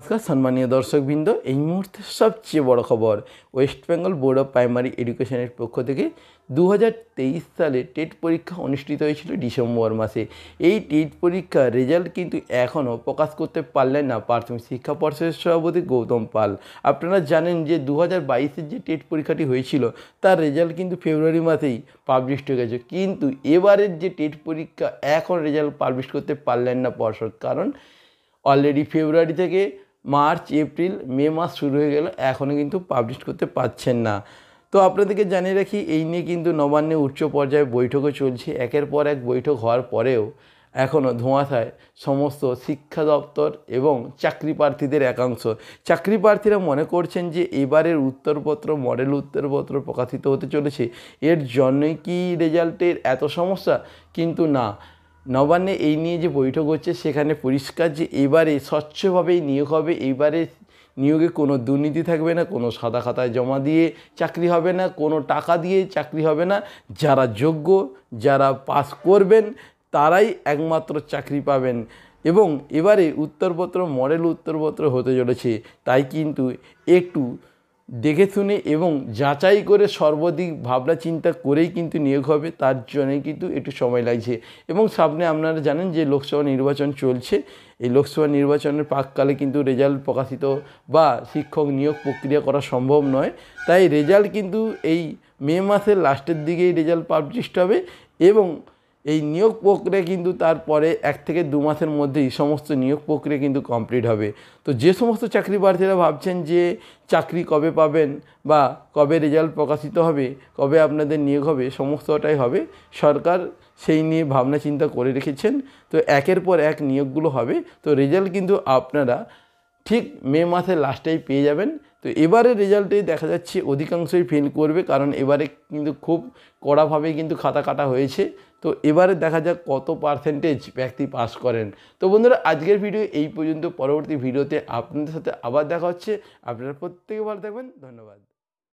নমস্কার সম্মানীয় দর্শকবৃন্দ, এই মুহূর্তে সবচেয়ে বড় খবর। West Bengal board of primary এডুকেশনের পক্ষ থেকে 2023 সালে টেট পরীক্ষা অনুষ্ঠিত হয়েছিল ডিসেম্বর মাসে। এই টেট পরীক্ষার রেজাল্ট কিন্তু এখনও প্রকাশ করতে পারলেন না প্রাথমিক শিক্ষা পর্ষদের সভাপতি গৌতম পাল। আপনারা জানেন যে 2022-এর যে টেট পরীক্ষাটি হয়েছিল তার রেজাল্ট কিন্তু ফেব্রুয়ারি মাসেই পাবলিশ হয়ে গেছে, কিন্তু এবারের যে টেট পরীক্ষা এখন রেজাল্ট পাবলিশ করতে পারলেন না পর্ষদ। কারণ অলরেডি ফেব্রুয়ারি থেকে মার্চ, এপ্রিল, মে মাস শুরু হয়ে গেল, এখনও কিন্তু পাবলিশ করতে পারছেন না। তো আপনাদেরকে জানিয়ে রাখি, এই নিয়ে কিন্তু নবান্নে উচ্চ পর্যায়ে বৈঠকও চলছে। একের পর এক বৈঠক হওয়ার পরেও এখনও ধোঁয়াশায় সমস্ত শিক্ষা দপ্তর এবং চাকরি প্রার্থীদের একাংশ। চাকরি প্রার্থীরা মনে করছেন যে এবারের উত্তরপত্র, মডেল উত্তরপত্র প্রকাশিত হতে চলেছে, এর জন্যই কি রেজাল্টের এত সমস্যা? কিন্তু না, নবান্নে এই নিয়ে যে বৈঠক হচ্ছে সেখানে পরিষ্কার যে এবারে স্বচ্ছভাবেই নিয়োগ হবে। এইবারে নিয়োগে কোনো দুর্নীতি থাকবে না, কোনো সাদা খাতায় জমা দিয়ে চাকরি হবে না, কোনো টাকা দিয়ে চাকরি হবে না। যারা যোগ্য, যারা পাস করবেন তারাই একমাত্র চাকরি পাবেন। এবং এবারে উত্তরপত্র মডেল উত্তরপত্র হতে চলেছে, তাই কিন্তু একটু দেখে শুনে এবং যাচাই করে সর্বাধিক ভাবনা চিন্তা করেই কিন্তু নিয়োগ হবে। তার জন্যই কিন্তু একটু সময় লাগছে। এবং সামনে আপনারা জানেন যে লোকসভা নির্বাচন চলছে। এই লোকসভা নির্বাচনের প্রাককালে কিন্তু রেজাল্ট প্রকাশিত বা শিক্ষক নিয়োগ প্রক্রিয়া করা সম্ভব নয়। তাই রেজাল্ট কিন্তু এই মে মাসের লাস্টের দিকেই রেজাল্ট পাবলিশড হবে এবং এই নিয়োগ প্রক্রিয়া কিন্তু তারপরে 1 থেকে 2 মাসের মধ্যেই সমস্ত নিয়োগ প্রক্রিয়া কিন্তু কমপ্লিট হবে। তো যে সমস্ত চাকরি প্রার্থীরা ভাবছেন যে চাকরি কবে পাবেন বা কবে রেজাল্ট প্রকাশিত হবে, কবে আপনাদের নিয়োগ হবে, সমস্তটাই হবে। সরকার সেই নিয়ে ভাবনা চিন্তা করে রেখেছেন। তো একের পর এক নিয়োগগুলো হবে। তো রেজাল্ট কিন্তু আপনারা ঠিক মে মাসের লাস্টেই পেয়ে যাবেন। তো এবারে রেজাল্টে দেখা যাচ্ছে অধিকাংশই ফেল করবে, কারণ এবারে কিন্তু খুব কড়াভাবে কিন্তু খাতা কাটা হয়েছে। তো এবারে দেখা যাক কত পার্সেন্টেজ ব্যক্তি পাস করেন। তো বন্ধুরা, আজকের ভিডিও এই পর্যন্ত। পরবর্তী ভিডিওতে আপনাদের সাথে আবার দেখা হচ্ছে। আপনারা প্রত্যেকে ভালো থাকবেন। ধন্যবাদ।